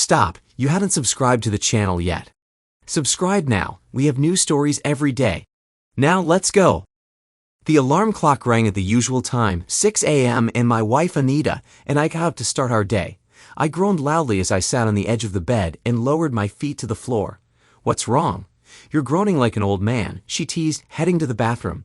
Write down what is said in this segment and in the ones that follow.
Stop, you haven't subscribed to the channel yet. Subscribe now, we have new stories every day. Now let's go. The alarm clock rang at the usual time, 6 a.m., and my wife Anita and I got up to start our day. I groaned loudly as I sat on the edge of the bed and lowered my feet to the floor. "What's wrong?" "You're groaning like an old man," she teased, heading to the bathroom.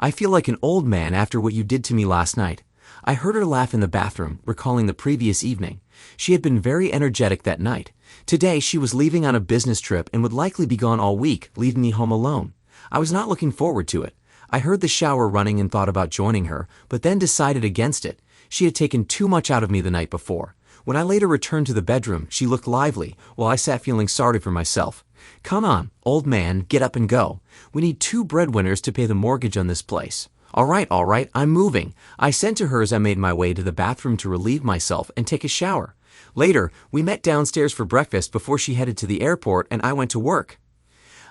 "I feel like an old man after what you did to me last night." I heard her laugh in the bathroom, recalling the previous evening. She had been very energetic that night. Today she was leaving on a business trip and would likely be gone all week, leaving me home alone. I was not looking forward to it. I heard the shower running and thought about joining her, but then decided against it. She had taken too much out of me the night before. When I later returned to the bedroom, she looked lively, while I sat feeling sorry for myself. "Come on, old man, get up and go. We need 2 breadwinners to pay the mortgage on this place." All right, I'm moving," I said to her as I made my way to the bathroom to relieve myself and take a shower. Later, we met downstairs for breakfast before she headed to the airport and I went to work.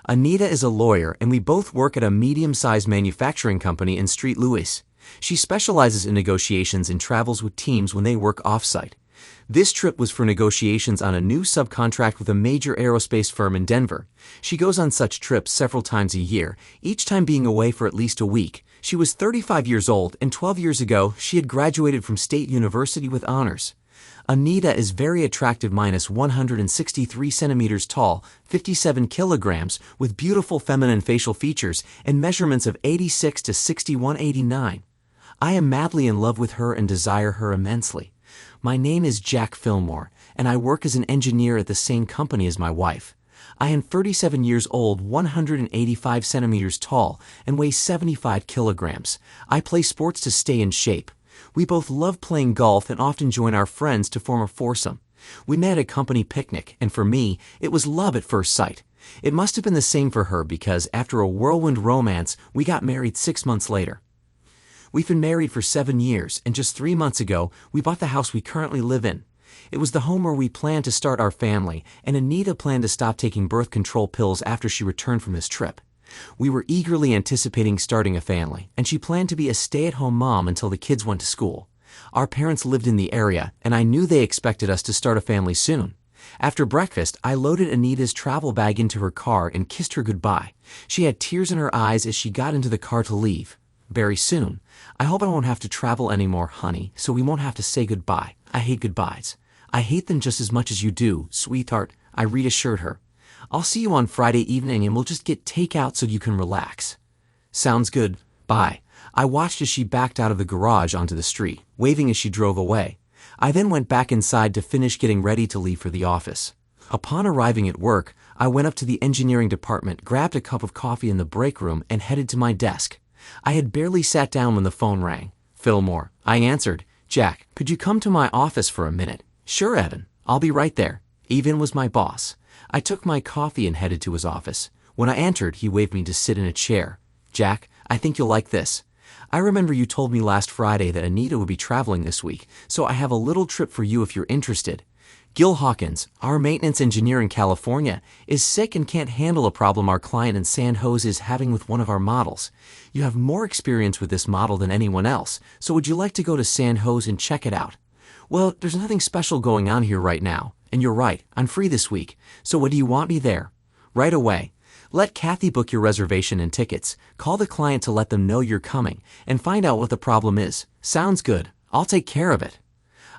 Anita is a lawyer and we both work at a medium-sized manufacturing company in St. Louis. She specializes in negotiations and travels with teams when they work off-site. This trip was for negotiations on a new subcontract with a major aerospace firm in Denver. She goes on such trips several times a year, each time being away for at least a week. She was 35 years old, and 12 years ago, she had graduated from State University with honors. Anita is very attractive, minus 163 centimeters tall, 57 kilograms, with beautiful feminine facial features and measurements of 86 to 61/89. I am madly in love with her and desire her immensely. My name is Jack Fillmore, and I work as an engineer at the same company as my wife. I am 37 years old, 185 centimeters tall, and weigh 75 kilograms. I play sports to stay in shape. We both love playing golf and often join our friends to form a foursome. We met at a company picnic, and for me, it was love at first sight. It must have been the same for her because after a whirlwind romance, we got married 6 months later. We've been married for 7 years, and just 3 months ago, we bought the house we currently live in. It was the home where we planned to start our family, and Anita planned to stop taking birth control pills after she returned from this trip. We were eagerly anticipating starting a family, and she planned to be a stay-at-home mom until the kids went to school. Our parents lived in the area, and I knew they expected us to start a family soon. After breakfast, I loaded Anita's travel bag into her car and kissed her goodbye. She had tears in her eyes as she got into the car to leave. "Very soon. I hope I won't have to travel anymore, honey, so we won't have to say goodbye. I hate goodbyes." "I hate them just as much as you do, sweetheart," I reassured her. "I'll see you on Friday evening and we'll just get takeout so you can relax." "Sounds good. Bye." I watched as she backed out of the garage onto the street, waving as she drove away. I then went back inside to finish getting ready to leave for the office. Upon arriving at work, I went up to the engineering department, grabbed a cup of coffee in the break room, and headed to my desk. I had barely sat down when the phone rang. "Fillmore," I answered. "Jack, could you come to my office for a minute?" "Sure, Evan. I'll be right there." Evan was my boss. I took my coffee and headed to his office. When I entered, he waved me to sit in a chair. "Jack, I think you'll like this. I remember you told me last Friday that Anita would be traveling this week, so I have a little trip for you if you're interested. Gil Hawkins, our maintenance engineer in California, is sick and can't handle a problem our client in San Jose is having with one of our models. You have more experience with this model than anyone else, so would you like to go to San Jose and check it out?" "Well, there's nothing special going on here right now. And you're right, I'm free this week. So when do you want me there?" "Right away. Let Kathy book your reservation and tickets. Call the client to let them know you're coming, and find out what the problem is." "Sounds good. I'll take care of it."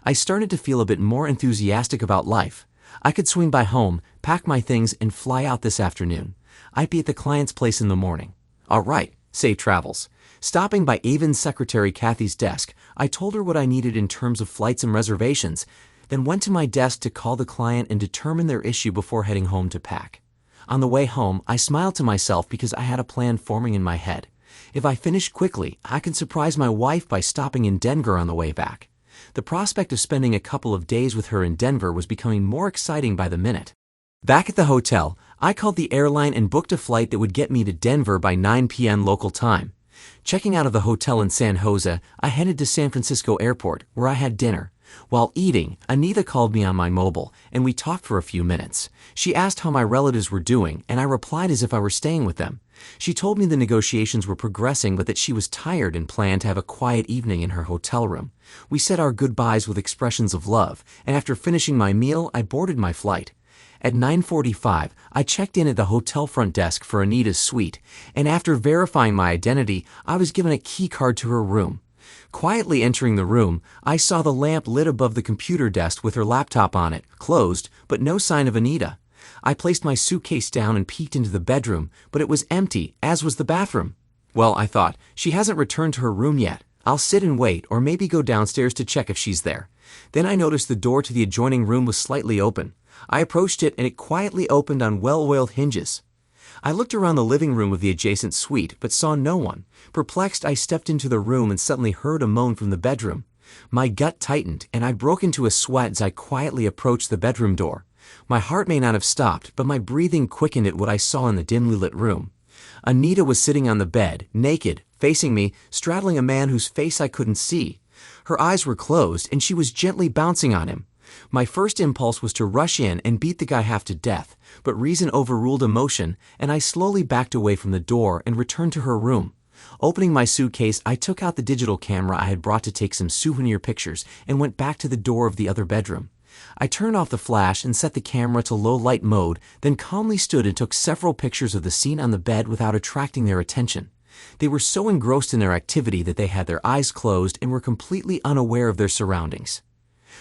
I started to feel a bit more enthusiastic about life. I could swing by home, pack my things, and fly out this afternoon. I'd be at the client's place in the morning. All right, safe travels. Stopping by Avon's secretary Kathy's desk, I told her what I needed in terms of flights and reservations, then went to my desk to call the client and determine their issue before heading home to pack. On the way home, I smiled to myself because I had a plan forming in my head. If I finished quickly, I could surprise my wife by stopping in Denver on the way back. The prospect of spending a couple of days with her in Denver was becoming more exciting by the minute. Back at the hotel, I called the airline and booked a flight that would get me to Denver by 9 p.m. local time. Checking out of the hotel in San Jose, I headed to San Francisco Airport, where I had dinner. While eating, Anita called me on my mobile, and we talked for a few minutes. She asked how my relatives were doing, and I replied as if I were staying with them. She told me the negotiations were progressing but that she was tired and planned to have a quiet evening in her hotel room. We said our goodbyes with expressions of love, and after finishing my meal, I boarded my flight. At 9:45, I checked in at the hotel front desk for Anita's suite, and after verifying my identity, I was given a key card to her room. Quietly entering the room, I saw the lamp lit above the computer desk with her laptop on it, closed, but no sign of Anita. I placed my suitcase down and peeked into the bedroom, but it was empty, as was the bathroom. Well, I thought, she hasn't returned to her room yet. I'll sit and wait, or maybe go downstairs to check if she's there. Then I noticed the door to the adjoining room was slightly open. I approached it and it quietly opened on well-oiled hinges. I looked around the living room of the adjacent suite, but saw no one. Perplexed, I stepped into the room and suddenly heard a moan from the bedroom. My gut tightened, and I broke into a sweat as I quietly approached the bedroom door. My heart may not have stopped, but my breathing quickened at what I saw in the dimly lit room. Anita was sitting on the bed, naked, facing me, straddling a man whose face I couldn't see. Her eyes were closed, and she was gently bouncing on him. My first impulse was to rush in and beat the guy half to death, but reason overruled emotion, and I slowly backed away from the door and returned to her room. Opening my suitcase, I took out the digital camera I had brought to take some souvenir pictures and went back to the door of the other bedroom. I turned off the flash and set the camera to low light mode, then calmly stood and took several pictures of the scene on the bed without attracting their attention. They were so engrossed in their activity that they had their eyes closed and were completely unaware of their surroundings.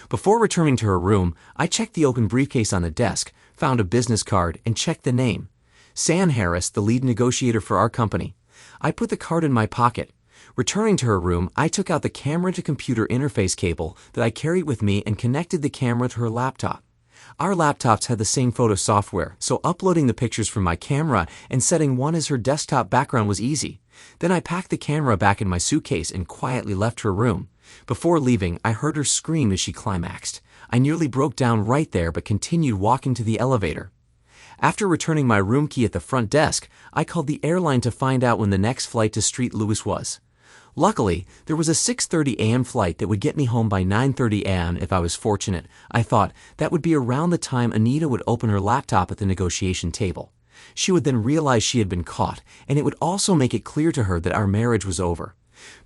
Before returning to her room, I checked the open briefcase on the desk, found a business card, and checked the name. San Harris, the lead negotiator for our company. I put the card in my pocket. Returning to her room, I took out the camera-to-computer interface cable that I carried with me and connected the camera to her laptop. Our laptops had the same photo software, so uploading the pictures from my camera and setting one as her desktop background was easy. Then I packed the camera back in my suitcase and quietly left her room. Before leaving, I heard her scream as she climaxed. I nearly broke down right there but continued walking to the elevator. After returning my room key at the front desk, I called the airline to find out when the next flight to St. Louis was. Luckily, there was a 6:30 a.m. flight that would get me home by 9:30 a.m. if I was fortunate. I thought that would be around the time Anita would open her laptop at the negotiation table. She would then realize she had been caught, and it would also make it clear to her that our marriage was over.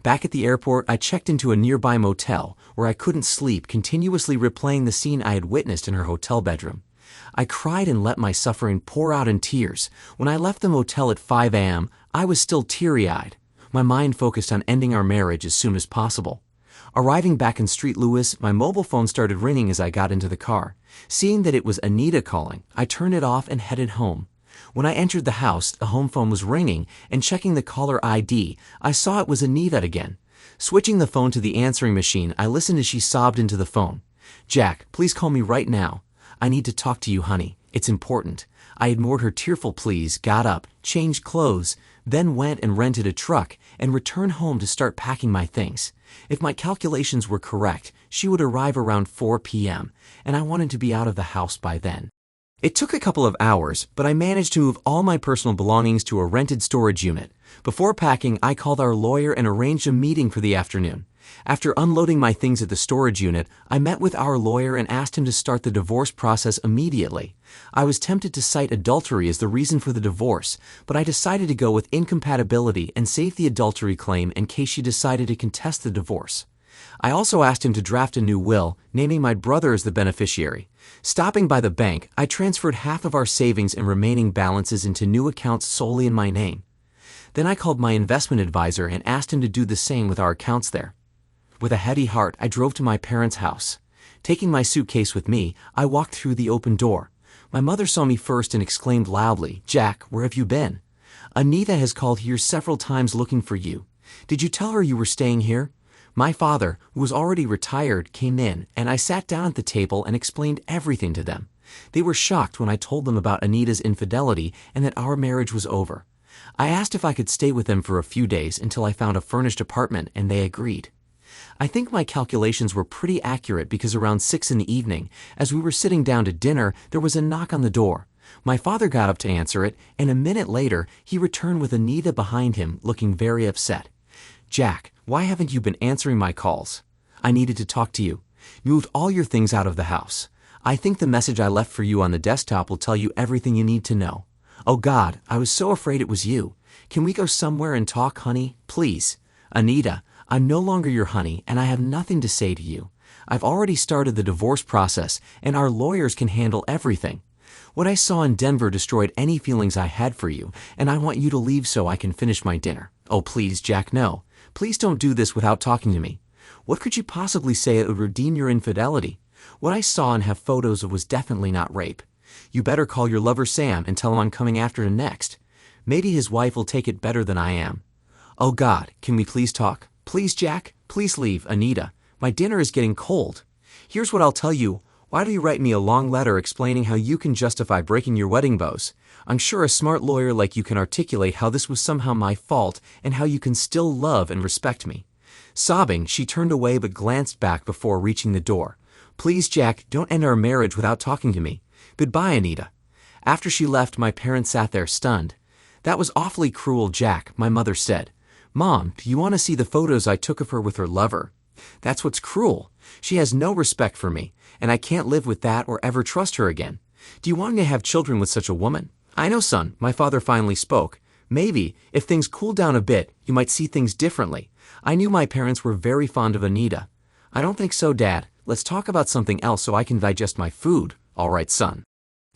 Back at the airport, I checked into a nearby motel where I couldn't sleep, continuously replaying the scene I had witnessed in her hotel bedroom. I cried and let my suffering pour out in tears. When I left the motel at 5 a.m., I was still teary-eyed. My mind focused on ending our marriage as soon as possible. Arriving back in St. Louis, my mobile phone started ringing as I got into the car. Seeing that it was Anita calling, I turned it off and headed home. When I entered the house, the home phone was ringing, and checking the caller ID, I saw it was Anita again. Switching the phone to the answering machine, I listened as she sobbed into the phone. "Jack, please call me right now. I need to talk to you, honey. It's important." I ignored her tearful pleas, got up, changed clothes, then went and rented a truck and returned home to start packing my things. If my calculations were correct, she would arrive around 4 p.m., and I wanted to be out of the house by then. It took a couple of hours, but I managed to move all my personal belongings to a rented storage unit. Before packing, I called our lawyer and arranged a meeting for the afternoon. After unloading my things at the storage unit, I met with our lawyer and asked him to start the divorce process immediately. I was tempted to cite adultery as the reason for the divorce, but I decided to go with incompatibility and save the adultery claim in case she decided to contest the divorce. I also asked him to draft a new will, naming my brother as the beneficiary. Stopping by the bank, I transferred half of our savings and remaining balances into new accounts solely in my name. Then I called my investment advisor and asked him to do the same with our accounts there. With a heavy heart, I drove to my parents' house. Taking my suitcase with me, I walked through the open door. My mother saw me first and exclaimed loudly, "Jack, where have you been? Anita has called here several times looking for you. Did you tell her you were staying here?" My father, who was already retired, came in, and I sat down at the table and explained everything to them. They were shocked when I told them about Anita's infidelity and that our marriage was over. I asked if I could stay with them for a few days until I found a furnished apartment, and they agreed. I think my calculations were pretty accurate because around 6 in the evening, as we were sitting down to dinner, there was a knock on the door. My father got up to answer it, and a minute later, he returned with Anita behind him, looking very upset. "Jack, why haven't you been answering my calls? I needed to talk to you. You moved all your things out of the house. I think the message I left for you on the desktop will tell you everything you need to know. Oh God, I was so afraid it was you. Can we go somewhere and talk, honey? Please. Anita, I'm no longer your honey, and I have nothing to say to you. I've already started the divorce process, and our lawyers can handle everything. What I saw in Denver destroyed any feelings I had for you, and I want you to leave so I can finish my dinner. Oh, please, Jack, no. Please don't do this without talking to me. What could you possibly say that would redeem your infidelity? What I saw and have photos of was definitely not rape. You better call your lover Sam and tell him I'm coming after him next. Maybe his wife will take it better than I am. Oh God, can we please talk? Please, Jack, please leave, Anita. My dinner is getting cold. Here's what I'll tell you. Why do you write me a long letter explaining how you can justify breaking your wedding vows? I'm sure a smart lawyer like you can articulate how this was somehow my fault and how you can still love and respect me. Sobbing, she turned away but glanced back before reaching the door. Please, Jack, don't end our marriage without talking to me. Goodbye, Anita. After she left, my parents sat there stunned. That was awfully cruel, Jack, my mother said. Mom, do you want to see the photos I took of her with her lover? That's what's cruel. She has no respect for me, and I can't live with that or ever trust her again. Do you want me to have children with such a woman? I know, son, my father finally spoke. Maybe, if things cool down a bit, you might see things differently. I knew my parents were very fond of Anita. I don't think so, Dad. Let's talk about something else so I can digest my food. All right, son.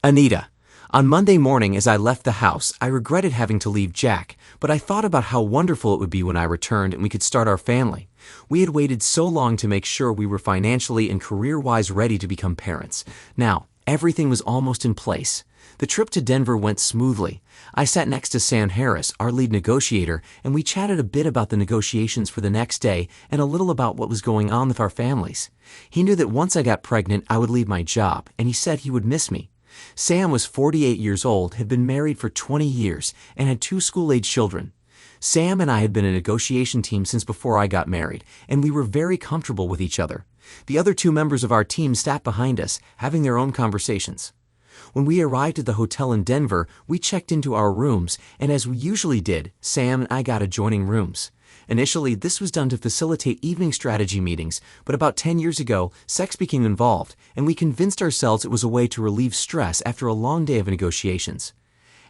Anita. On Monday morning as I left the house, I regretted having to leave Jack, but I thought about how wonderful it would be when I returned and we could start our family. We had waited so long to make sure we were financially and career-wise ready to become parents. Now, everything was almost in place. The trip to Denver went smoothly. I sat next to Sam Harris, our lead negotiator, and we chatted a bit about the negotiations for the next day and a little about what was going on with our families. He knew that once I got pregnant, I would leave my job, and he said he would miss me. Sam was 48 years old, had been married for 20 years, and had 2 school-age children. Sam and I had been a negotiation team since before I got married, and we were very comfortable with each other. The other 2 members of our team sat behind us, having their own conversations. When we arrived at the hotel in Denver, we checked into our rooms, and as we usually did, Sam and I got adjoining rooms. Initially, this was done to facilitate evening strategy meetings, but about 10 years ago, sex became involved, and we convinced ourselves it was a way to relieve stress after a long day of negotiations.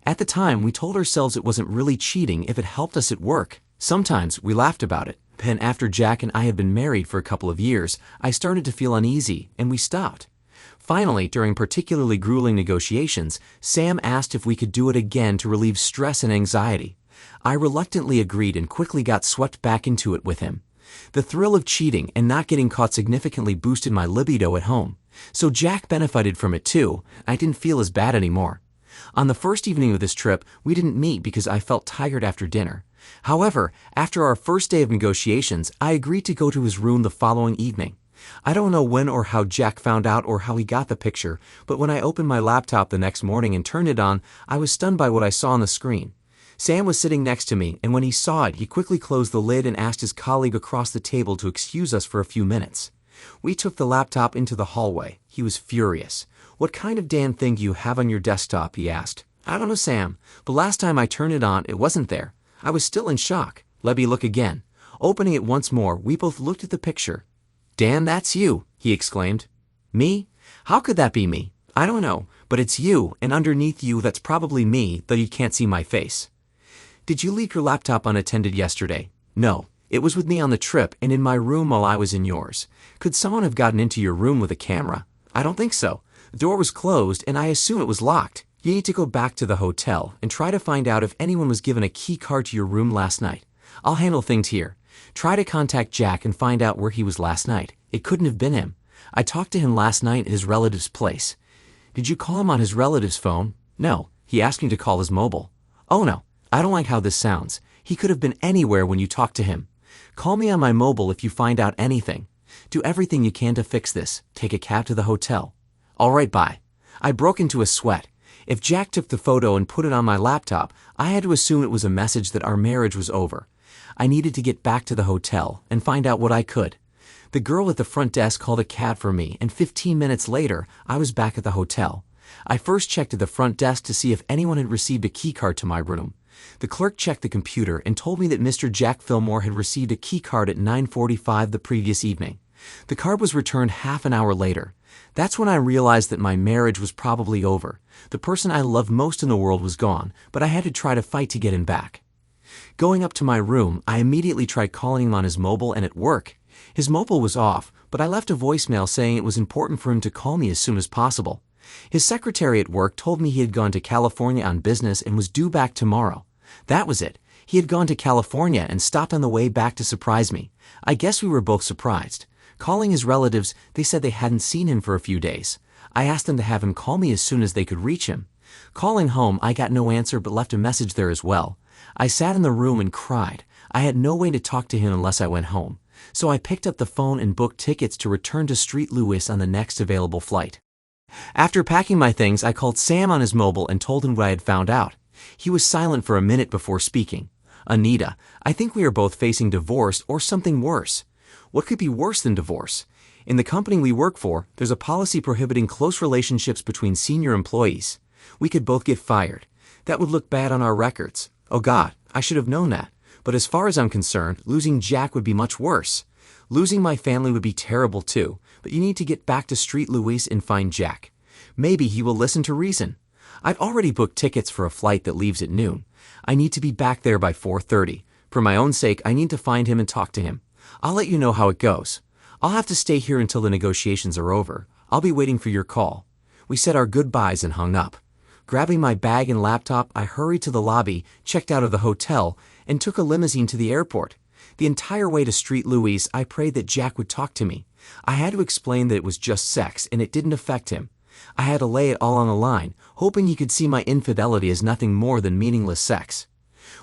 At the time, we told ourselves it wasn't really cheating if it helped us at work. Sometimes we laughed about it. Then after Jack and I had been married for a couple of years, I started to feel uneasy, and we stopped. Finally, during particularly grueling negotiations, Sam asked if we could do it again to relieve stress and anxiety. I reluctantly agreed and quickly got swept back into it with him. The thrill of cheating and not getting caught significantly boosted my libido at home. So Jack benefited from it too. I didn't feel as bad anymore. On the first evening of this trip, we didn't meet because I felt tired after dinner. However, after our first day of negotiations, I agreed to go to his room the following evening. I don't know when or how Jack found out or how he got the picture, but when I opened my laptop the next morning and turned it on, I was stunned by what I saw on the screen. Sam was sitting next to me, and when he saw it, he quickly closed the lid and asked his colleague across the table to excuse us for a few minutes. We took the laptop into the hallway. He was furious. "What kind of damn thing do you have on your desktop?" he asked. "I don't know, Sam, but last time I turned it on, it wasn't there." I was still in shock. "Let me look again." Opening it once more, we both looked at the picture. "Damn, that's you," he exclaimed. "Me? How could that be me?" "I don't know, but it's you, and underneath you that's probably me, though you can't see my face." "Did you leave your laptop unattended yesterday?" "No. It was with me on the trip and in my room while I was in yours." "Could someone have gotten into your room with a camera?" "I don't think so. The door was closed and I assume it was locked." "You need to go back to the hotel and try to find out if anyone was given a key card to your room last night. I'll handle things here. Try to contact Jack and find out where he was last night. It couldn't have been him. I talked to him last night at his relative's place." "Did you call him on his relative's phone?" "No. He asked me to call his mobile." "Oh no. I don't like how this sounds. He could have been anywhere when you talked to him. Call me on my mobile if you find out anything. Do everything you can to fix this. Take a cab to the hotel." "All right, bye." I broke into a sweat. If Jack took the photo and put it on my laptop, I had to assume it was a message that our marriage was over. I needed to get back to the hotel and find out what I could. The girl at the front desk called a cab for me, and 15 minutes later, I was back at the hotel. I first checked at the front desk to see if anyone had received a key card to my room. The clerk checked the computer and told me that Mr. Jack Fillmore had received a key card at 9:45 the previous evening. The card was returned half an hour later. That's when I realized that my marriage was probably over. The person I loved most in the world was gone, but I had to try to fight to get him back. Going up to my room, I immediately tried calling him on his mobile and at work. His mobile was off, but I left a voicemail saying it was important for him to call me as soon as possible. His secretary at work told me he had gone to California on business and was due back tomorrow. That was it. He had gone to California and stopped on the way back to surprise me. I guess we were both surprised. Calling his relatives, they said they hadn't seen him for a few days. I asked them to have him call me as soon as they could reach him. Calling home, I got no answer but left a message there as well. I sat in the room and cried. I had no way to talk to him unless I went home. So I picked up the phone and booked tickets to return to St. Louis on the next available flight. After packing my things, I called Sam on his mobile and told him what I had found out. He was silent for a minute before speaking. Anita, I think we are both facing divorce or something worse. What could be worse than divorce? In the company we work for, there's a policy prohibiting close relationships between senior employees. We could both get fired. That would look bad on our records. Oh God, I should have known that. But as far as I'm concerned, losing Jack would be much worse. Losing my family would be terrible too, but you need to get back to St. Louis and find Jack. Maybe he will listen to reason. I've already booked tickets for a flight that leaves at noon. I need to be back there by 4:30. For my own sake, I need to find him and talk to him. I'll let you know how it goes. I'll have to stay here until the negotiations are over. I'll be waiting for your call. We said our goodbyes and hung up. Grabbing my bag and laptop, I hurried to the lobby, checked out of the hotel, and took a limousine to the airport. The entire way to St. Louis, I prayed that Jack would talk to me. I had to explain that it was just sex and it didn't affect him. I had to lay it all on the line, hoping he could see my infidelity as nothing more than meaningless sex.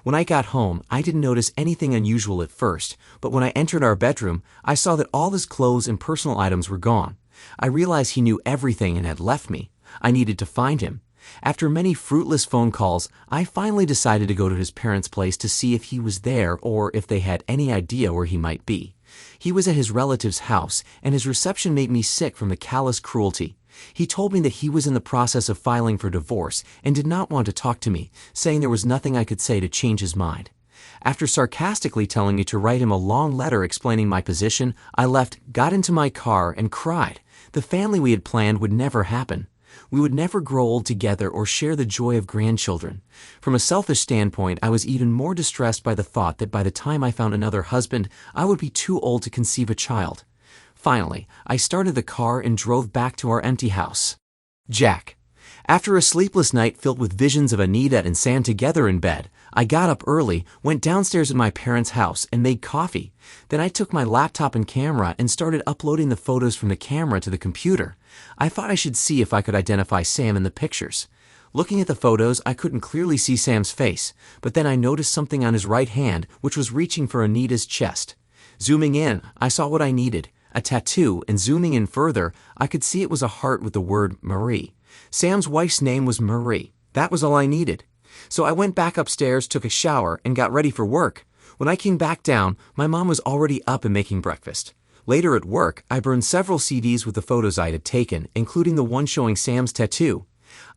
When I got home, I didn't notice anything unusual at first, but when I entered our bedroom, I saw that all his clothes and personal items were gone. I realized he knew everything and had left me. I needed to find him. After many fruitless phone calls, I finally decided to go to his parents' place to see if he was there or if they had any idea where he might be. He was at his relative's house, and his reception made me sick from the callous cruelty. He told me that he was in the process of filing for divorce and did not want to talk to me, saying there was nothing I could say to change his mind. After sarcastically telling me to write him a long letter explaining my position, I left, got into my car, and cried. The family we had planned would never happen. We would never grow old together or share the joy of grandchildren. From a selfish standpoint, I was even more distressed by the thought that by the time I found another husband, I would be too old to conceive a child. Finally, I started the car and drove back to our empty house. Jack. After a sleepless night filled with visions of Anita and Sam together in bed, I got up early, went downstairs at my parents' house, and made coffee. Then I took my laptop and camera and started uploading the photos from the camera to the computer. I thought I should see if I could identify Sam in the pictures. Looking at the photos, I couldn't clearly see Sam's face, but then I noticed something on his right hand, which was reaching for Anita's chest. Zooming in, I saw what I needed, a tattoo, and zooming in further, I could see it was a heart with the word Marie. Sam's wife's name was Marie. That was all I needed. So I went back upstairs, took a shower, and got ready for work. When I came back down, my mom was already up and making breakfast. Later at work, I burned several CDs with the photos I had taken, including the one showing Sam's tattoo.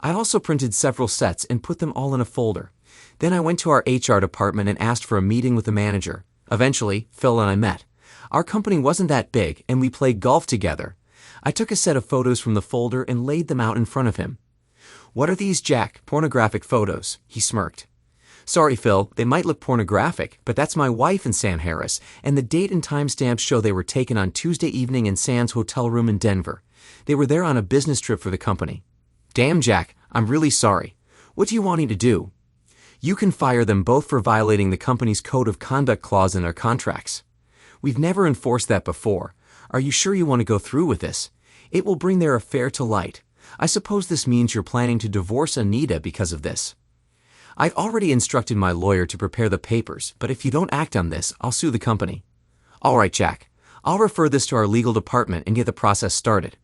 I also printed several sets and put them all in a folder. Then I went to our HR department and asked for a meeting with the manager. Eventually, Phil and I met. Our company wasn't that big, and we played golf together. I took a set of photos from the folder and laid them out in front of him. "What are these, Jack? Pornographic photos?" He smirked. "Sorry, Phil, they might look pornographic, but that's my wife and Sam Harris, and the date and timestamps show they were taken on Tuesday evening in Sam's hotel room in Denver. They were there on a business trip for the company." "Damn, Jack, I'm really sorry. What do you want me to do?" "You can fire them both for violating the company's code of conduct clause in their contracts." "We've never enforced that before. Are you sure you want to go through with this? It will bring their affair to light. I suppose this means you're planning to divorce Anita because of this." "I've already instructed my lawyer to prepare the papers, but if you don't act on this, I'll sue the company." "All right, Jack. I'll refer this to our legal department and get the process started."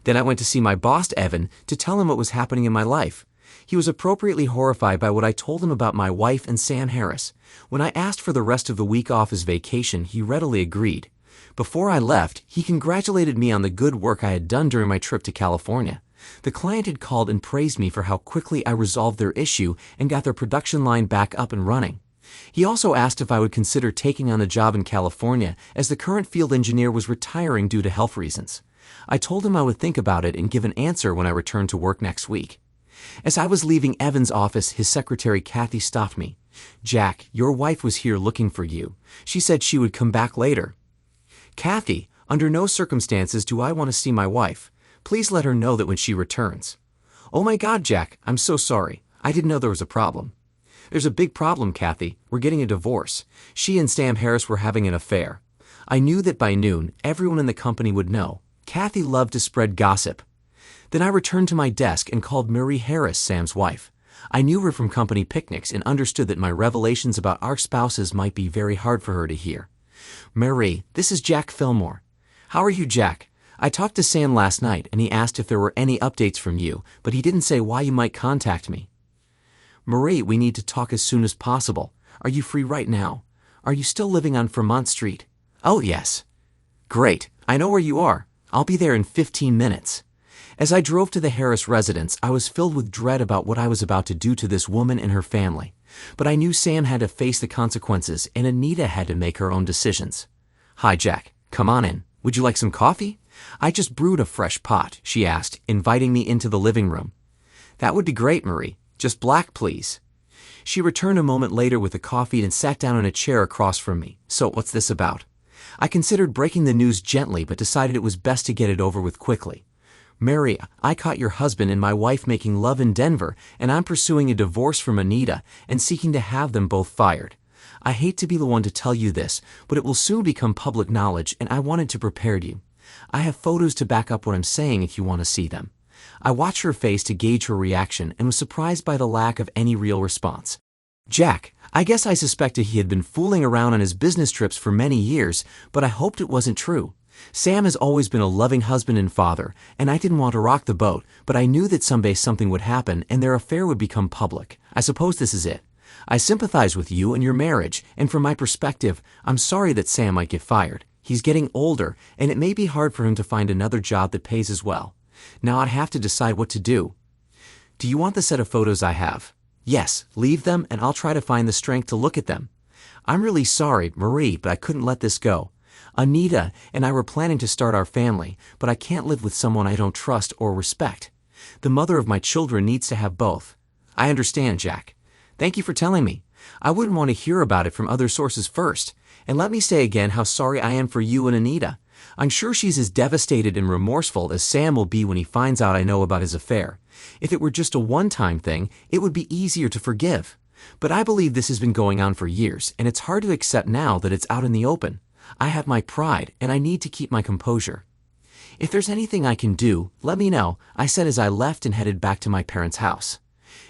Then I went to see my boss, Evan, to tell him what was happening in my life. He was appropriately horrified by what I told him about my wife and Sam Harris. When I asked for the rest of the week off as vacation, he readily agreed. Before I left, he congratulated me on the good work I had done during my trip to California. The client had called and praised me for how quickly I resolved their issue and got their production line back up and running. He also asked if I would consider taking on a job in California, as the current field engineer was retiring due to health reasons. I told him I would think about it and give an answer when I returned to work next week. As I was leaving Evan's office, his secretary Kathy stopped me. Jack, your wife was here looking for you. She said she would come back later. Kathy, under no circumstances do I want to see my wife. Please let her know that when she returns. Oh my God, Jack, I'm so sorry. I didn't know there was a problem. There's a big problem, Kathy. We're getting a divorce. She and Sam Harris were having an affair. I knew that by noon, everyone in the company would know. Kathy loved to spread gossip. Then I returned to my desk and called Marie Harris, Sam's wife. I knew her from company picnics and understood that my revelations about our spouses might be very hard for her to hear. Marie, this is Jack Fillmore. How are you, Jack? I talked to Sam last night and he asked if there were any updates from you, but he didn't say why you might contact me. Marie, we need to talk as soon as possible. Are you free right now? Are you still living on Fremont Street? Oh, yes. Great. I know where you are. I'll be there in 15 minutes. As I drove to the Harris residence, I was filled with dread about what I was about to do to this woman and her family. But I knew Sam had to face the consequences and Anita had to make her own decisions. Hi, Jack. Come on in. Would you like some coffee? I just brewed a fresh pot, she asked, inviting me into the living room. That would be great, Marie. Just black, please. She returned a moment later with the coffee and sat down in a chair across from me. So what's this about? I considered breaking the news gently but decided it was best to get it over with quickly. Mary, I caught your husband and my wife making love in Denver, and I'm pursuing a divorce from Anita and seeking to have them both fired. I hate to be the one to tell you this, but it will soon become public knowledge and I wanted to prepare you. I have photos to back up what I'm saying if you want to see them. I watched her face to gauge her reaction and was surprised by the lack of any real response. Jack, I guess I suspected he had been fooling around on his business trips for many years, but I hoped it wasn't true. Sam has always been a loving husband and father, and I didn't want to rock the boat, but I knew that someday something would happen and their affair would become public. I suppose this is it. I sympathize with you and your marriage, and from my perspective, I'm sorry that Sam might get fired. He's getting older, and it may be hard for him to find another job that pays as well. Now I'd have to decide what to do. Do you want the set of photos I have? Yes, leave them and I'll try to find the strength to look at them. I'm really sorry, Marie, but I couldn't let this go. Anita and I were planning to start our family, but I can't live with someone I don't trust or respect. The mother of my children needs to have both. I understand, Jack. Thank you for telling me. I wouldn't want to hear about it from other sources first. And let me say again how sorry I am for you and Anita. I'm sure she's as devastated and remorseful as Sam will be when he finds out I know about his affair. If it were just a one-time thing, it would be easier to forgive. But I believe this has been going on for years, and it's hard to accept now that it's out in the open. I have my pride, and I need to keep my composure. If there's anything I can do, let me know, I said as I left and headed back to my parents' house.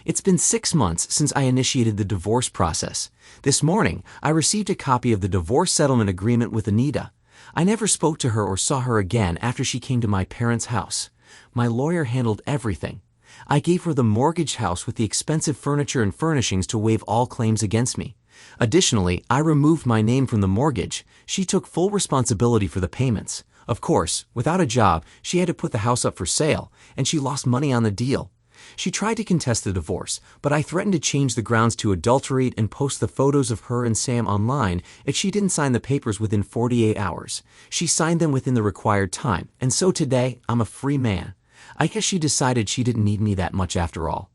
It's been 6 months since I initiated the divorce process. This morning, I received a copy of the divorce settlement agreement with Anita. I never spoke to her or saw her again after she came to my parents' house. My lawyer handled everything. I gave her the mortgaged house with the expensive furniture and furnishings to waive all claims against me. Additionally, I removed my name from the mortgage. She took full responsibility for the payments. Of course, without a job, she had to put the house up for sale, and she lost money on the deal. She tried to contest the divorce, but I threatened to change the grounds to adulterate and post the photos of her and Sam online if she didn't sign the papers within 48 hours. She signed them within the required time, and so today, I'm a free man. I guess she decided she didn't need me that much after all.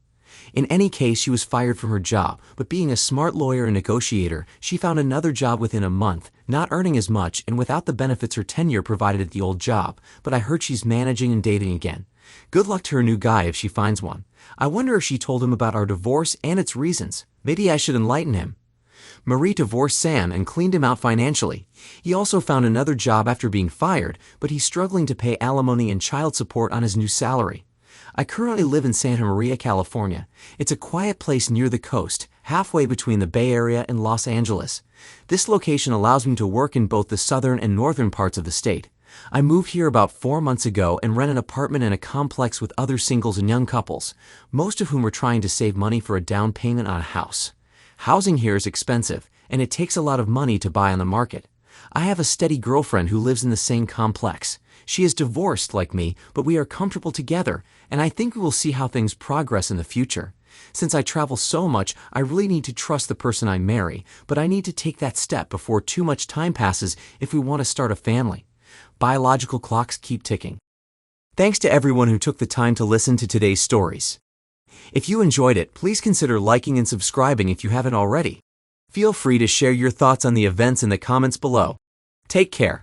In any case, she was fired from her job, but being a smart lawyer and negotiator, she found another job within a month, not earning as much and without the benefits her tenure provided at the old job, but I heard she's managing and dating again. Good luck to her new guy if she finds one. I wonder if she told him about our divorce and its reasons. Maybe I should enlighten him. Marie divorced Sam and cleaned him out financially. He also found another job after being fired, but he's struggling to pay alimony and child support on his new salary. I currently live in Santa Maria, California. It's a quiet place near the coast, halfway between the Bay Area and Los Angeles. This location allows me to work in both the southern and northern parts of the state. I moved here about 4 months ago and rent an apartment in a complex with other singles and young couples, most of whom are trying to save money for a down payment on a house. Housing here is expensive, and it takes a lot of money to buy on the market. I have a steady girlfriend who lives in the same complex. She is divorced like me, but we are comfortable together, and I think we will see how things progress in the future. Since I travel so much, I really need to trust the person I marry, but I need to take that step before too much time passes if we want to start a family. Biological clocks keep ticking. Thanks to everyone who took the time to listen to today's stories. If you enjoyed it, please consider liking and subscribing if you haven't already. Feel free to share your thoughts on the events in the comments below. Take care.